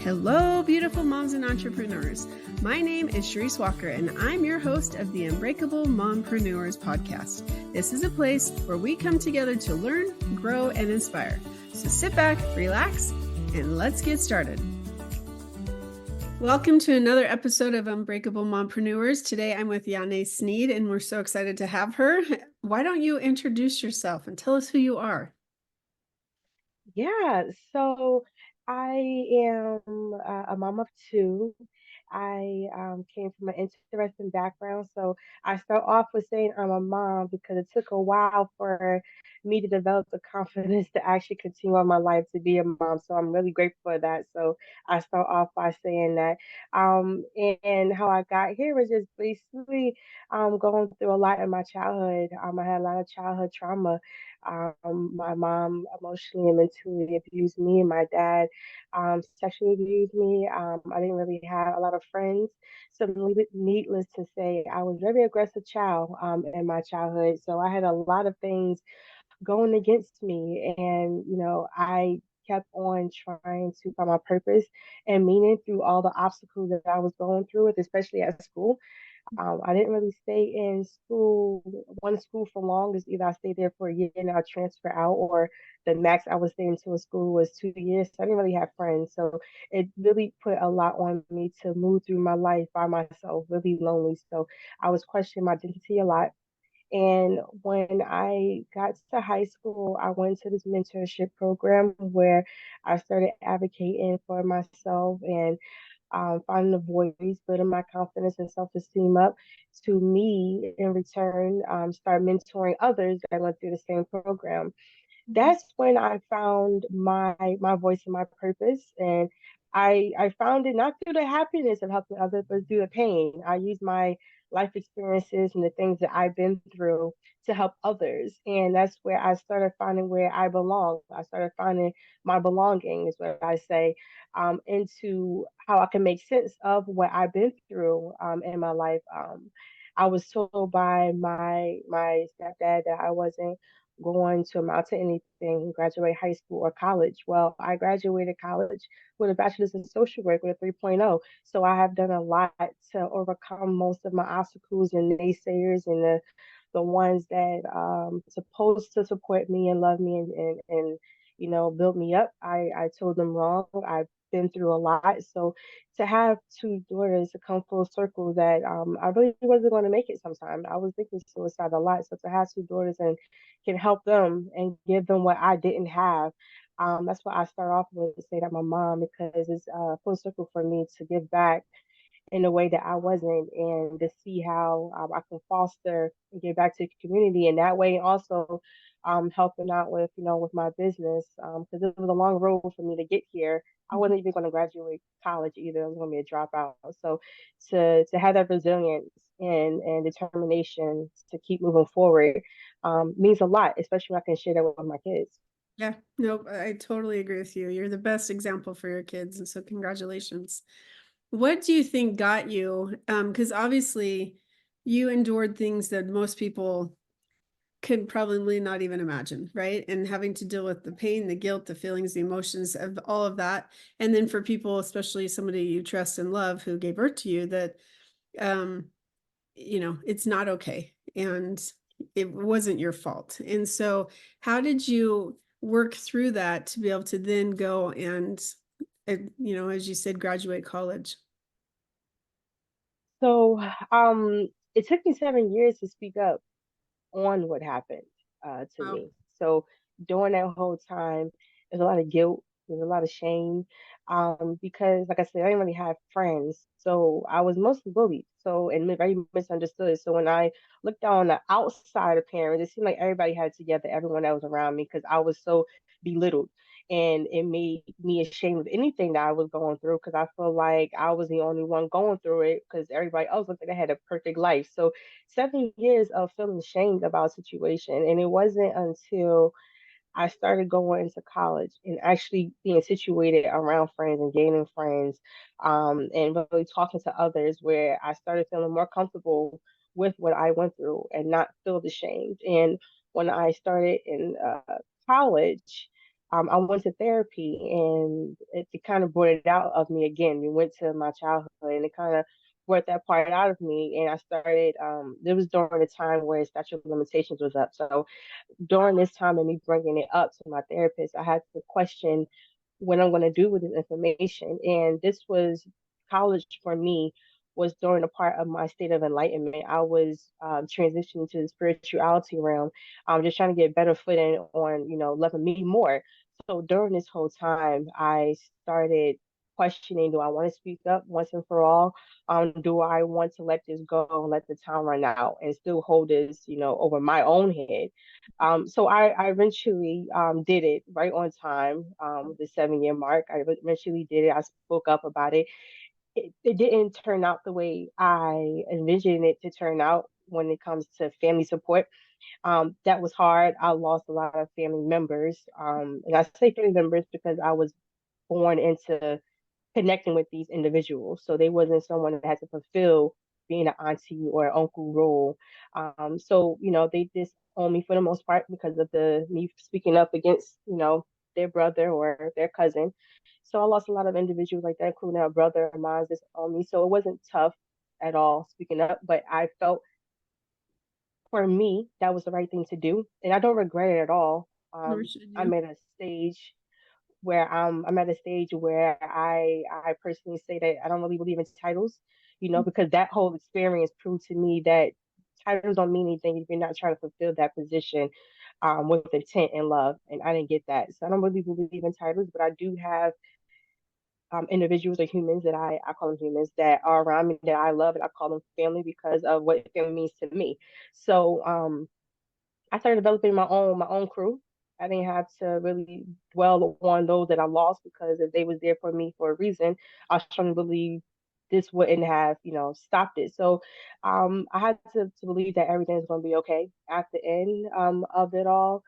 Hello, beautiful moms and entrepreneurs. My name is Charisse Walker, and I'm your host of the Unbreakable Mompreneurs podcast. This is a place where we come together to learn, grow, and inspire. So sit back, relax, and let's get started. Welcome to another episode of Unbreakable Mompreneurs. Today I'm with Yahne Sneed, and we're so excited to have her. Why don't you introduce yourself and tell us who you are? Yeah, so I am a mom of two. I came from an interesting background. So I start off with saying I'm a mom because it took a while for me to develop the confidence to actually continue on my life to be a mom. So I'm really grateful for that. So I start off by saying that. And how I got here was just basically going through a lot in my childhood. I had a lot of childhood trauma. My mom emotionally and mentally abused me, and my dad sexually abused me. I didn't really have a lot of friends. So, needless to say, I was a very aggressive child in my childhood. So, I had a lot of things going against me. And, I kept on trying to find my purpose and meaning through all the obstacles that I was going through, with, especially at school. I didn't really stay in school, one school for long. Is either I stayed there for a year and I transfer out, or the max I was staying to a school was 2 years. So I didn't really have friends. So it really put a lot on me to move through my life by myself, really lonely. So I was questioning my identity a lot. And when I got to high school, I went to this mentorship program where I started advocating for myself and finding a voice, building my confidence and self esteem up. To me, in return, start mentoring others that went through the same program. That's when I found my voice and my purpose. And I found it not through the happiness of helping others, but through the pain. I used my life experiences and the things that I've been through to help others. And that's where I started finding where I belong. I started finding my belonging, is what I say, into how I can make sense of what I've been through in my life. I was told by my stepdad that I wasn't going to amount to anything, graduate high school or college. Well, I graduated college with a bachelor's in social work with a 3.0. So I have done a lot to overcome most of my obstacles and naysayers and the ones that supposed to support me and love me and build me up. I told them wrong. I've been through a lot. So to have two daughters to come full circle, that I really wasn't going to make it sometime. I was thinking suicide a lot. So to have two daughters and can help them and give them what I didn't have. That's why I start off with to say that my mom, because it's full circle for me to give back in a way that I wasn't, and to see how I can foster and give back to the community in that way. Also, helping out with with my business, because it was a long road for me to get here. I wasn't even going to graduate college either. I was going to be a dropout. So to have that resilience and determination to keep moving forward means a lot, especially when I can share that with my kids. Yeah, no, I totally agree with you. You're the best example for your kids, and so congratulations. What do you think got you? Because obviously you endured things that most people could probably not even imagine, right? And having to deal with the pain, the guilt, the feelings, the emotions of all of that. And then for people, especially somebody you trust and love who gave birth to you, that um, it's not okay. And it wasn't your fault. And so how did you work through that to be able to then go and, as you said, graduate college? So it took me 7 years to speak up on what happened to Wow. me. So during that whole time, there's a lot of guilt, there's a lot of shame, because like I said, I didn't really have friends, so I was mostly bullied. So and very misunderstood. So when I looked on the outside of parents, it seemed like everybody had it together, everyone that was around me, because I was so belittled. And it made me ashamed of anything that I was going through, because I feel like I was the only one going through it because everybody else looked like they had a perfect life. So 7 years of feeling ashamed about a situation. And it wasn't until I started going into college and actually being situated around friends and gaining friends, and really talking to others, where I started feeling more comfortable with what I went through and not feel ashamed. And when I started in college, I went to therapy and it kind of brought it out of me again. We went to my childhood and it kind of brought that part out of me. And I started, it was during the time where statute of limitations was up. So during this time and me bringing it up to my therapist, I had to question what I'm going to do with this information. And this was college for me was during a part of my state of enlightenment. I was transitioning to the spirituality realm, just trying to get better footing on, loving me more. So during this whole time, I started questioning, do I want to speak up once and for all? Do I want to let this go and let the time run out and still hold this, over my own head? So I eventually did it right on time, the 7 year mark. I eventually did it. I spoke up about it. It didn't turn out the way I envisioned it to turn out when it comes to family support. That was hard. I lost a lot of family members. And I say family members because I was born into connecting with these individuals. So they wasn't someone that had to fulfill being an auntie or uncle role. So they disowned me for the most part because of the me speaking up against their brother or their cousin. So I lost a lot of individuals like that, including a brother of mine disowned me. So it wasn't tough at all speaking up, but I felt for me that was the right thing to do, and I don't regret it at all. Nor should I'm you. at a stage where I'm at a stage where I personally say that I don't really believe in titles, because that whole experience proved to me that titles don't mean anything if you're not trying to fulfill that position with intent and love. And I didn't get that. So I don't really believe in titles, but I do have individuals or humans that I call them humans that are around me that I love and I call them family because of what family means to me. So I started developing my own crew. I didn't have to really dwell on those that I lost because if they was there for me for a reason, I strongly believe this wouldn't have, stopped it. So I had to believe that everything's going to be okay at the end of it all.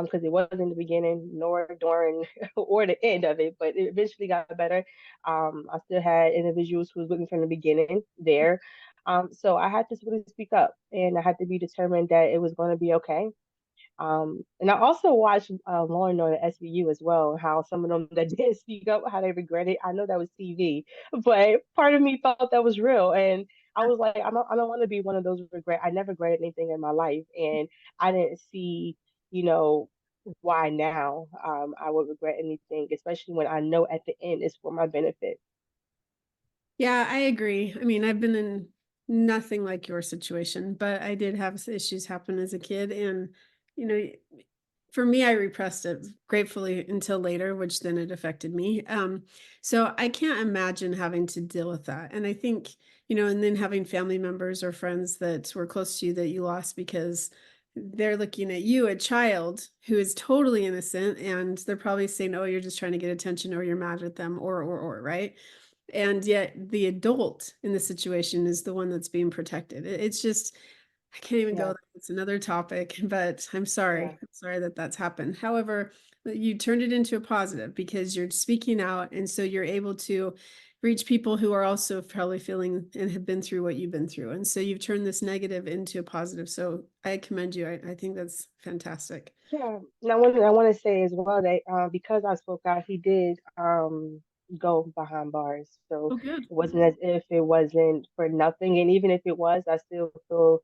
Because it wasn't in the beginning, nor during, or the end of it, but it eventually got better. I still had individuals who was with me from the beginning there, so I had to really speak up and I had to be determined that it was going to be okay. And I also watched Law and Order SVU as well, how some of them that did speak up, how they regret it. I know that was TV, but part of me thought that was real. And I was like, I don't want to be one of those regret. I never regretted anything in my life. And I didn't see, you know, why now I would regret anything, especially when I know at the end it's for my benefit. Yeah, I agree. I mean, I've been in nothing like your situation, but I did have issues happen as a kid. And, you know, for me, I repressed it gratefully until later, which then it affected me. So I can't imagine having to deal with that. And I think, and then having family members or friends that were close to you that you lost because they're looking at you, a child who is totally innocent, and they're probably saying, "Oh, you're just trying to get attention, or you're mad at them, or," right? And yet the adult in the situation is the one that's being protected. It's just, I can't even go Yeah, there. It's another topic, but I'm yeah, sorry. I'm sorry that that's happened. However, you turned it into a positive because you're speaking out. And so you're able to reach people who are also probably feeling and have been through what you've been through. And so you've turned this negative into a positive. So I commend you. I think that's fantastic. yeah. And I want to say as well that because I spoke out, he did go behind bars. So Oh, good. it wasn't as if it wasn't for nothing. And even if it was, I still feel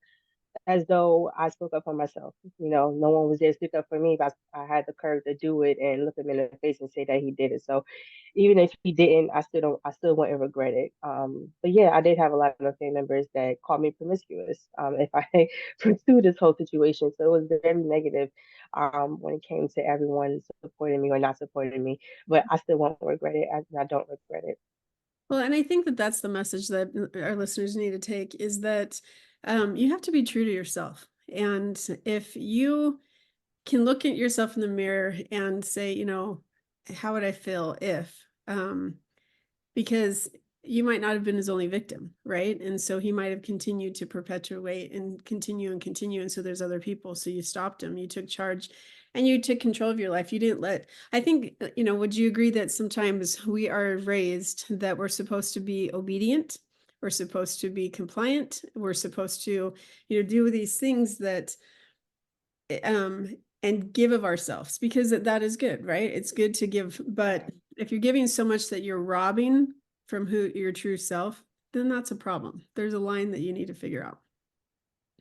as though I spoke up for myself. No one was there to speak up for me, but I had the courage to do it and look him in the face and say that he did it. So even if he didn't, I still wouldn't regret it. But yeah, I did have a lot of family members that called me promiscuous. If I pursued this whole situation, so it was very negative. When it came to everyone supporting me or not supporting me, but I still won't regret it. I don't regret it. Well, and I think that that's the message that our listeners need to take is that you have to be true to yourself. And if you can look at yourself in the mirror and say, how would I feel if, because you might not have been his only victim, right? And so he might have continued to perpetuate and continue and continue. And so there's other people. So you stopped him, you took charge and you took control of your life. You didn't let, I think, would you agree that sometimes we are raised that we're supposed to be obedient? We're supposed to be compliant. We're supposed to, do these things that and give of ourselves, because that is good, right? It's good to give, but if you're giving so much that you're robbing from who your true self, then that's a problem. There's a line that you need to figure out.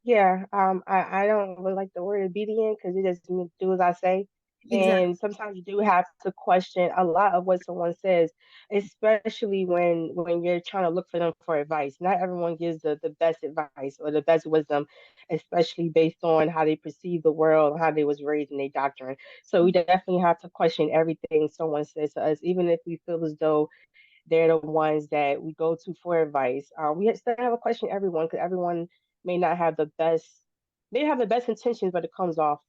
Yeah, I don't really like the word obedient because it just means do as I say. Exactly. And sometimes you do have to question a lot of what someone says, especially when you're trying to look for them for advice. Not everyone gives the best advice or the best wisdom, especially based on how they perceive the world, how they was raised in their doctrine. So we definitely have to question everything someone says to us, even if we feel as though they're the ones that we go to for advice. We still have a question everyone because everyone may not have the best. They have the best intentions, but it comes off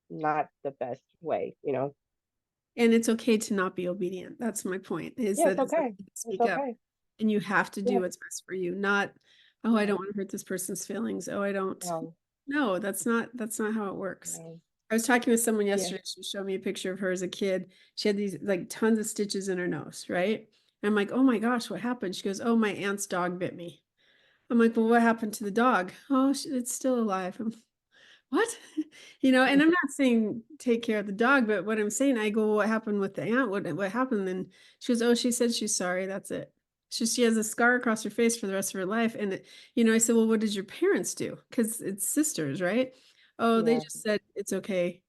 not the best way. You know. And it's okay to not be obedient. That's my point, is Yeah, that it's it's okay okay. to It's speak up, okay. and you have to do Yeah. what's best for you, not, oh, I Yeah. don't want to hurt this person's feelings. Oh, I don't. No. No, that's not how it works. No. I was talking with someone Yeah. yesterday. She showed me a picture of her as a kid. She had these like tons of stitches in her nose, right? And I'm like, oh my gosh, what happened? She goes, oh, my aunt's dog bit me. I'm like, well, what happened to the dog? Oh, it's still alive. What? And I'm not saying take care of the dog, but what I'm saying, I go, well, what happened with the aunt? What happened? And she goes, oh, she said she's sorry. That's it. She has a scar across her face for the rest of her life. And I said, well, what did your parents do? Because it's sisters, right? Oh, they Yeah. just said it's okay.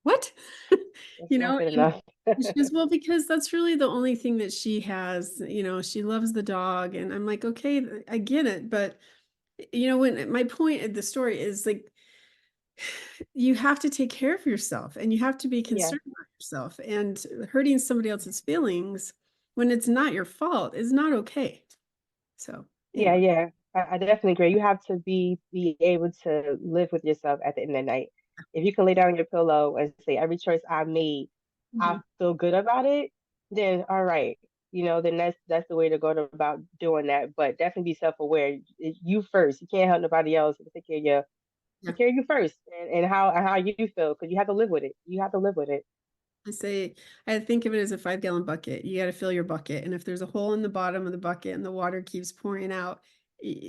What? It's not good And enough. she goes, well, because that's really the only thing that she has. She loves the dog. And I'm like, okay, I get it. But when my point of the story is like, you have to take care of yourself, and you have to be Yeah. concerned about yourself, and hurting somebody else's feelings when it's not your fault is not okay. So Yeah. anyway. Yeah. I definitely agree. You have to be able to live with yourself at the end of the night. If you can lay down on your pillow and say every choice I made, I Mhm. feel good about it, then all right. Then that's the way to go about doing that. But definitely be self-aware. You first. You can't help nobody else. Yeah, Take care of you first, and how you feel because you have to live with it. You have to live with it. I think of it as a 5-gallon bucket. You got to fill your bucket, and if there's a hole in the bottom of the bucket and the water keeps pouring out,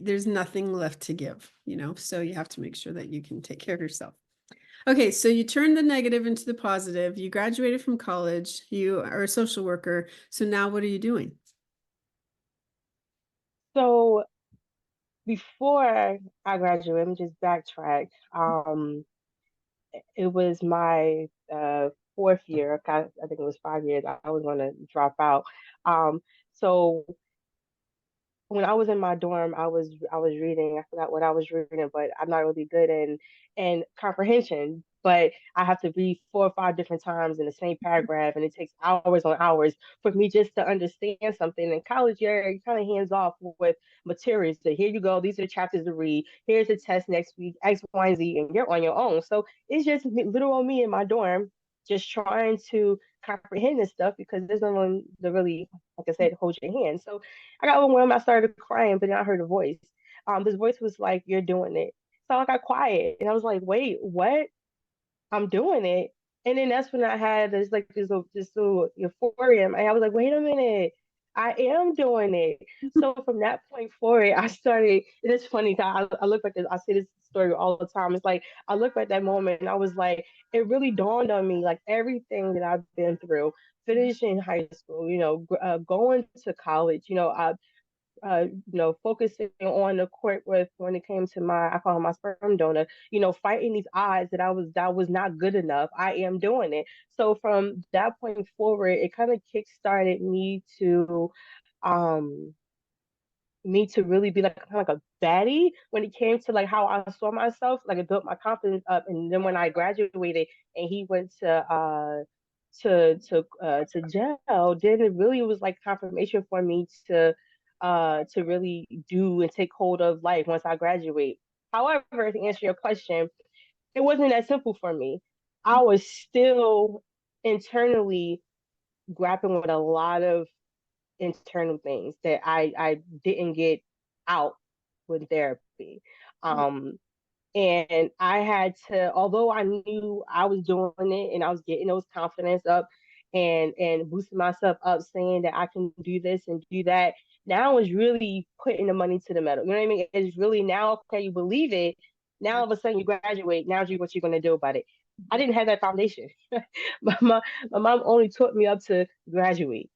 there's nothing left to give. So you have to make sure that you can take care of yourself. Okay, so you turned the negative into the positive. You graduated from college. You are a social worker. So now what are you doing? So before I graduated, let me just backtrack. It was my fourth year. I think it was 5 years. I was going to drop out. So when I was in my dorm, I was reading. I forgot what I was reading, but I'm not really good in comprehension. But I have to read 4 or 5 different times in the same paragraph, and it takes hours on hours for me just to understand something. In college, you're kind of hands off with materials. So here you go. These are the chapters to read. Here's a test next week, X, Y, and Z, and you're on your own. So it's just literal me in my dorm, just trying to comprehend this stuff because there's no one to really, like I said, hold your hand. So I got overwhelmed. I started crying, but then I heard a voice. This voice was like, "You're doing it." So I got quiet, and I was like, "Wait, what?" I'm doing it. And then that's when I had this little euphoria. And I was like, wait a minute, I am doing it. So from that point forward, I started. It's funny. I look back. I say this story all the time. It's like I look at that moment and I was like, it really dawned on me, like everything that I've been through, finishing high school, going to college, focusing on the court with when it came to I call him my sperm donor, fighting these odds that was not good enough. I am doing it. So from that point forward, it kind of kick-started um me to really be like kind of like a baddie when it came to like how I saw myself. Like it built my confidence up. And then when I graduated and he went to jail, then it really was like confirmation for me to really do and take hold of life once I graduate. However, to answer your question, it wasn't that simple for me. I was still internally grappling with a lot of internal things that I didn't get out with therapy. Um, and I had to, although I knew I was doing it and I was getting those confidence up and boosting myself up, saying that I can do this and do that. Now it's really putting the money to the metal. You know what I mean? It's really now, okay, you believe it. Now all of a sudden you graduate. Now you what you're gonna do about it. I didn't have that foundation. my, mom, my mom only taught me up to graduate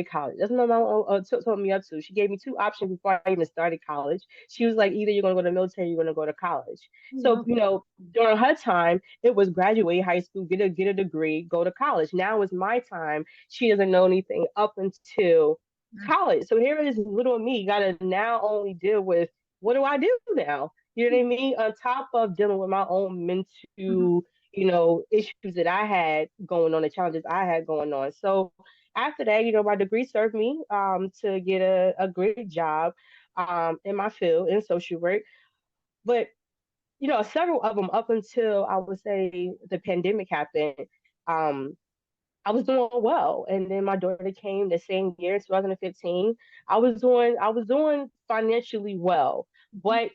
college. That's what my mom taught me up to. She gave me two options before I even started college. She was like, either you're going to go to the military, or you're going to go to college. So, Wow. during her time, it was graduate high school, get a degree, go to college. Now it's my time. She doesn't know anything up until college. So here is little me got to now only deal with what do I do now? You know what I mean? On top of dealing with my own Mhm. mental, issues that I had going on, the challenges I had going on. So after that, my degree served me to get a great job in my field in social work. But several of them up until I would say the pandemic happened. Um, I was doing well, and then my daughter came the same year, 2015. I was doing financially well, but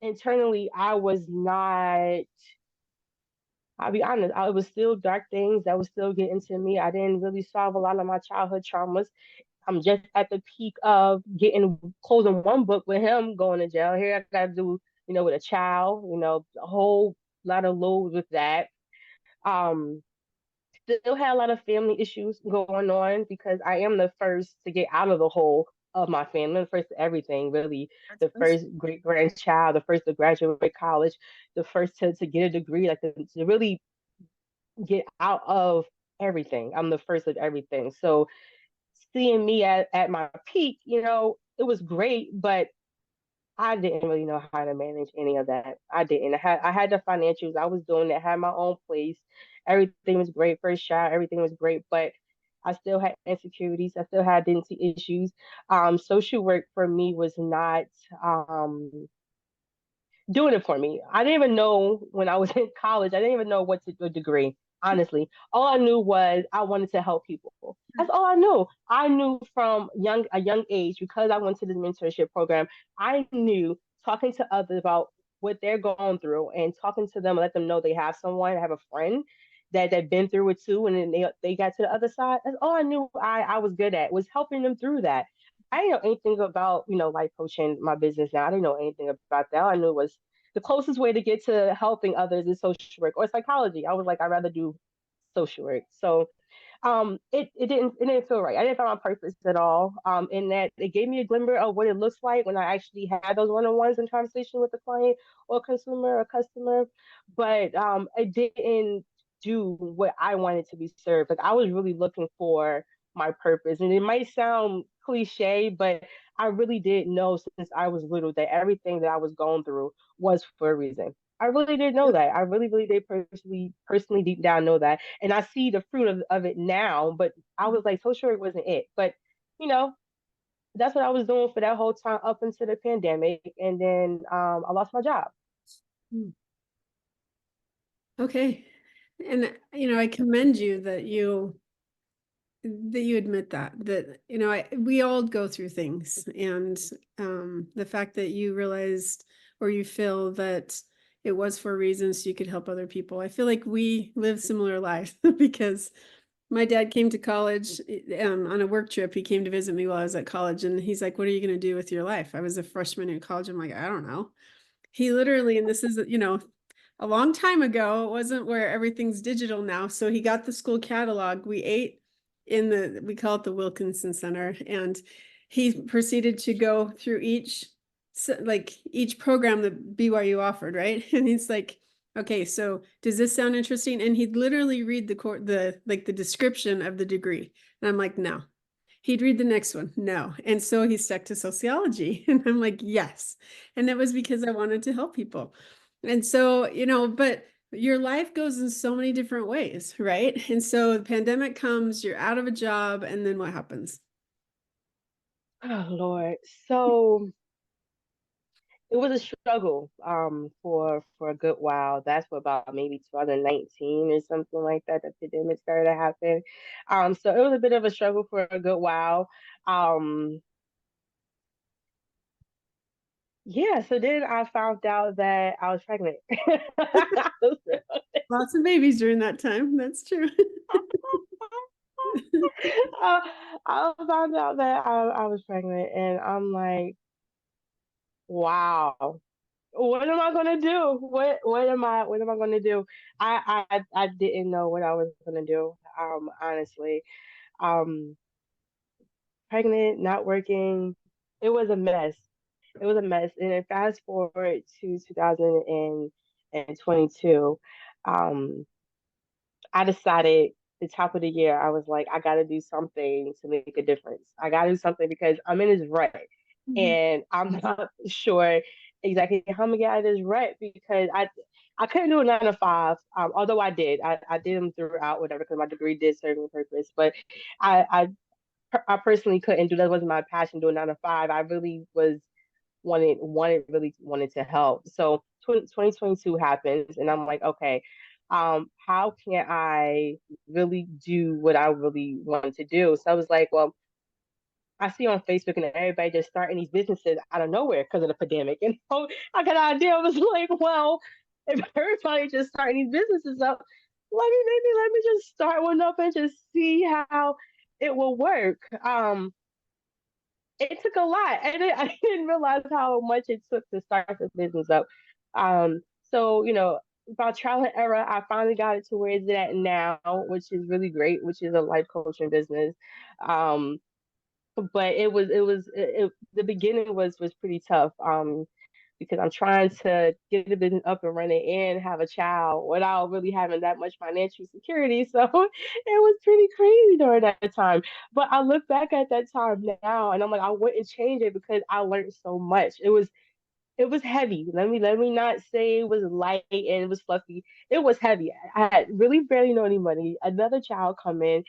internally, I was not. I'll be honest, it was still dark things that was still getting to me. I didn't really solve a lot of my childhood traumas. I'm just at the peak of getting closing one book with him going to jail. Here I got to do, with a child, a whole lot of loads with that. Um, Still had a lot of family issues going on because I am the first to get out of the hole of my family, the first to everything, really. The Congratulations. first great grandchild, the first to graduate college, the first to get a degree, like to really get out of everything. I'm the first of everything. So seeing me at my peak, it was great, but I didn't really know how to manage any of that. I didn't. I had the financials. I was doing it. Had my own place. Everything was great. First shot, everything was great, but I still had insecurities. I still had identity issues. Social work for me was not doing it for me. I didn't even know when I was in college. I didn't even know what to do a degree. Honestly, all I knew was I wanted to help people. That's all I knew. I knew from a young age because I went to this mentorship program. I knew talking to others about what they're going through and talking to them, let them know they have someone, have a friend that been through it too, and then they got to the other side. That's all I knew. I was good at was helping them through that. I didn't know anything about, life coaching, my business now. I didn't know anything about that. All I knew was the closest way to get to helping others is social work or psychology. I was like, I'd rather do social work. So it didn't feel right. I didn't find my purpose at all. In that it gave me a glimmer of what it looks like when I actually had those one-on-ones in conversation with the client or consumer or customer, but it didn't do what I wanted to be served. Like I was really looking for my purpose, and it might sound cliche, but I really did know since I was little that everything that I was going through was for a reason. I really did know that. I really, really did personally deep down know that. And I see the fruit of it now, but I was like, social work wasn't it. But, you know, that's what I was doing for that whole time up until the pandemic. And then I lost my job. Mm. Okay. And I commend you that you admit that we all go through things, and the fact that you realized or you feel that it was for reasons so you could help other people. I feel like we live similar lives because my dad came to college on a work trip. He came to visit me while I was at college, and he's like, "What are you going to do with your life?" I was a freshman in college. I'm like, "I don't know." He literally, and this is, a long time ago. It wasn't where everything's digital now. So he got the school catalog. We ate we call it the Wilkinson Center. And he proceeded to go through each program that BYU offered, right? And he's like, okay, so does this sound interesting? And he'd literally read the description of the degree. And I'm like, no. He'd read the next one. No. And so he stuck to sociology. And I'm like, yes. And that was because I wanted to help people. And so, but your life goes in so many different ways, right? And so the pandemic comes, you're out of a job, and then what happens? Oh, Lord. So it was a struggle for a good while. That's for about maybe 2019 or something like that. The pandemic started to happen. So it was a bit of a struggle for a good while. Um, yeah, so then I found out that I was pregnant. Lots of babies during that time. That's true. uh, I found out that I was pregnant, and I'm like, wow. what am I gonna do? What am I gonna do? I didn't know what I was gonna do. Honestly. Um, Pregnant, not working. It was a mess. It was a mess. And then fast forward to 2022. Um, I decided the top of the year, I was like, I got to do something to make a difference. I got to do something because I'm in this rut Mhm. and I'm not sure exactly how I'm gonna get out of this rut because I couldn't do a 9 to 5. Although I did them throughout whatever because my degree did serve me a purpose. But I I personally couldn't do that. Wasn't my passion doing 9 to 5. I really was really wanted to help. So 2022 happens, and I'm like, okay, how can I really do what I really wanted to do? So I was like, well, I see on Facebook and everybody just starting these businesses out of nowhere because of the pandemic. And so I got an idea. I was like, well, if everybody just starting these businesses up, let me just start one up and just see how it will work. It took a lot. I didn't realize how much it took to start this business up. So about trial and error, I finally got it to where it's at now, which is really great, which is a life coaching business. Um, but the beginning was pretty tough. Because I'm trying to get the business up and running and have a child without really having that much financial security. So it was pretty crazy during that time. But I look back at that time now and I'm like, I wouldn't change it because I learned so much. It was heavy. Let me not say it was light and it was fluffy. It was heavy. I had really barely no any money. Another child come in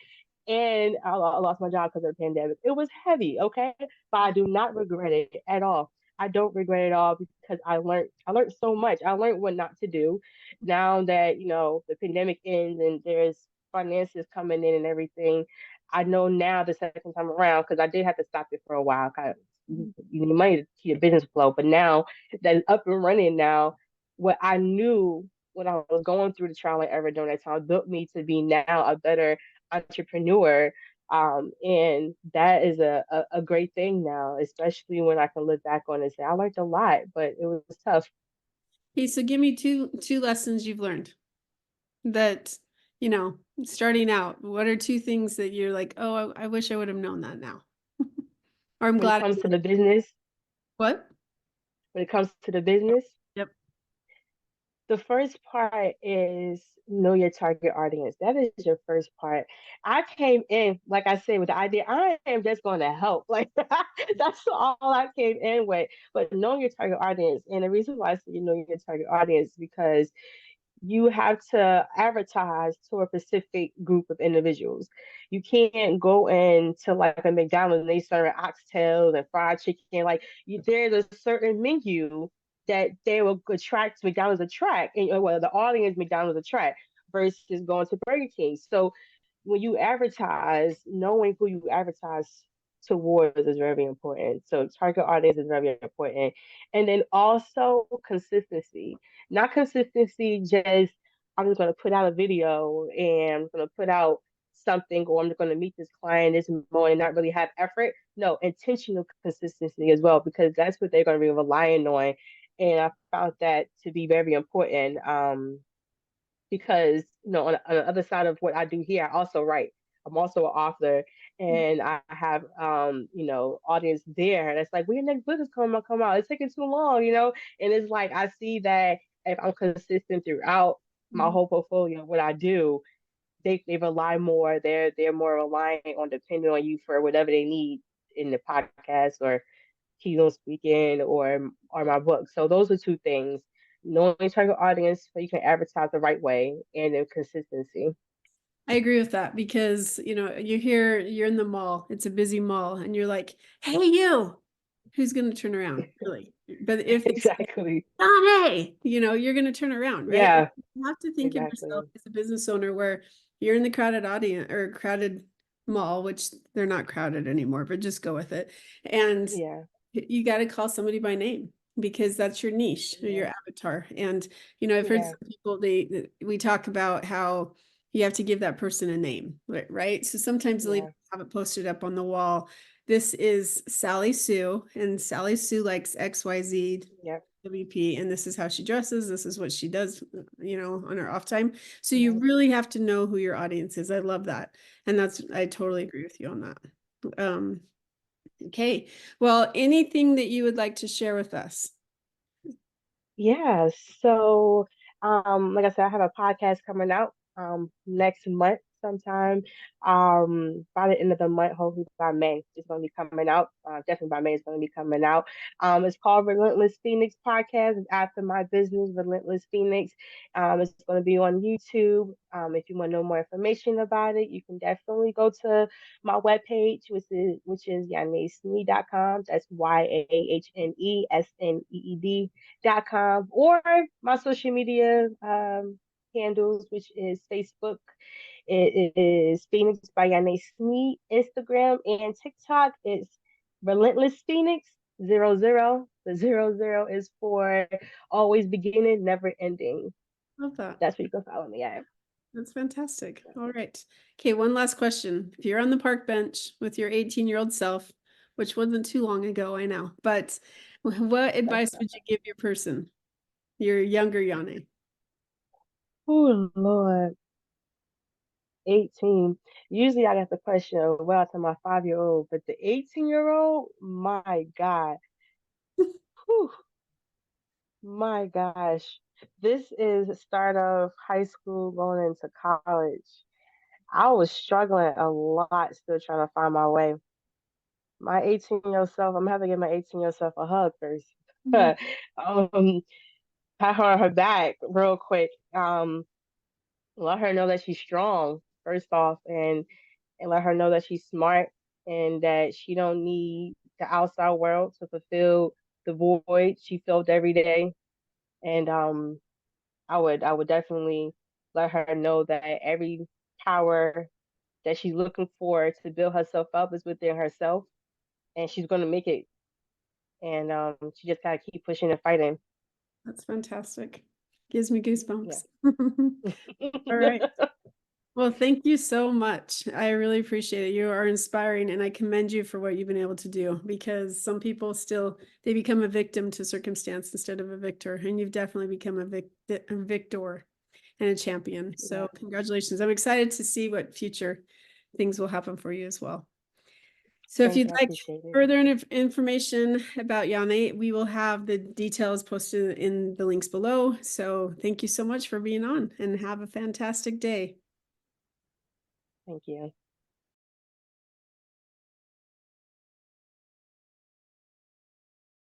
and I lost my job because of the pandemic. It was heavy, okay, but I do not regret it at all. I don't regret it all because I learned so much. I learned what not to do. Now that the pandemic ends and there's finances coming in and everything, I know now the second time around because I did have to stop it for a while. Kind of, you need money to keep your business flow, but now that it's up and running now, what I knew when I was going through the trial and error during that time built me to be now a better entrepreneur. And that is a great thing now, especially when I can look back on it and say, I learned a lot, but it was tough. Okay, so give me two lessons you've learned that, starting out. What are two things that you're like, oh, I wish I would have known that now, or I'm When it glad I comes to did. the business, What? when it comes to the business, Yep. the first part is know your target audience. That is your first part. I came in, like I said, with the idea I am just going to help. Like that's all I came in with. But knowing your target audience, and the reason why I say you know your target audience because you have to advertise to a specific group of individuals. You can't go into like a McDonald's and they serve oxtails and fried chicken. Like there's a certain menu that they will attract McDonald's attract, and well, the audience McDonald's attract versus going to Burger King. So when you advertise, knowing who you advertise towards is very important. So target audience is very important. And then also consistency. Not consistency just I'm just gonna put out a video and I'm gonna put out something or I'm just gonna meet this client this morning, not really have effort. No, intentional consistency as well, because that's what they're gonna be relying on. And I found that to be very important. Because on the other side of what I do here, I also write. I'm also an author, and I have audience there. That's like, when your next book is come out. It's taking too long, and it's like I see that if I'm consistent throughout my Mhm. whole portfolio, what I do, they rely more. They're more reliant on depending on you for whatever they need in the podcast or keynote speaking or my book. So those are two things: knowing your target audience so you can advertise the right way, and then consistency. I agree with that because, you're here, you're in the mall, it's a busy mall, and you're like, hey, you, who's going to turn around? Really? But if they say, Exactly. Donnie, you're going to turn around, right? Yeah. You have to think of yourself Exactly. as a business owner where you're in the crowded audience or crowded mall, which they're not crowded anymore, but just go with it. And Yeah. you got to call somebody by name because that's your niche or your Yeah. avatar. And, I've heard Yeah. some people, we talk about how you have to give that person a name, right? So sometimes they'll even Yeah. have it posted up on the wall. This is Sally Sue, and Sally Sue likes XYZ Yeah. WP, and this is how she dresses. This is what she does, on her off time. So you Yeah. really have to know who your audience is. I love that. And I totally agree with you on that. Okay. Well, anything that you would like to share with us? Yeah, so like I said, I have a podcast coming out next month sometime. By the end of the month, hopefully by May, it's gonna be coming out. Definitely by May, it's gonna be coming out. It's called Relentless Phoenix Podcast. It's after my business, Relentless Phoenix. It's gonna be on YouTube. If you want to know more information about it, you can definitely go to my webpage, which is YahneSneed.com. That's YAHNESNEED.com, or my social media handles, which is Facebook. It is Phoenix by Yahne Sneed. Instagram and TikTok is Relentless Phoenix 00. The 00 is for always beginning, never ending. Love that. That's what you can follow me at. That's fantastic. All right. Okay, one last question. If you're on the park bench with your 18-year-old self, which wasn't too long ago, I know, but what advice would you give your younger Yahne? Oh Lord, 18. Usually I get the question, well, to my 5-year-old, but the 18-year-old, my God. Whew, my gosh. This is the start of high school going into college. I was struggling a lot, still trying to find my way. My 18-year-old self, I'm gonna have to give my 18-year-old self a hug first. Mhm. um, Pat her on her back real quick. Let her know that she's strong, first off, and let her know that she's smart and that she don't need the outside world to fulfill the void she felt every day. And I would definitely let her know that every power that she's looking for to build herself up is within herself, and she's gonna make it. And she just gotta keep pushing and fighting. That's fantastic. Gives me Yeah. goosebumps. All right. Well, thank you so much. I really appreciate it. You are inspiring, and I commend you for what you've been able to do, because some people they become a victim to circumstance instead of a victor, and you've definitely become a victor and a champion. Yeah. So congratulations. I'm excited to see what future things will happen for you as well. So if Thank you'd you. I like appreciate it. further information about Yahne, we will have the details posted in the links below. So thank you so much for being on, and have a fantastic day. Thank you.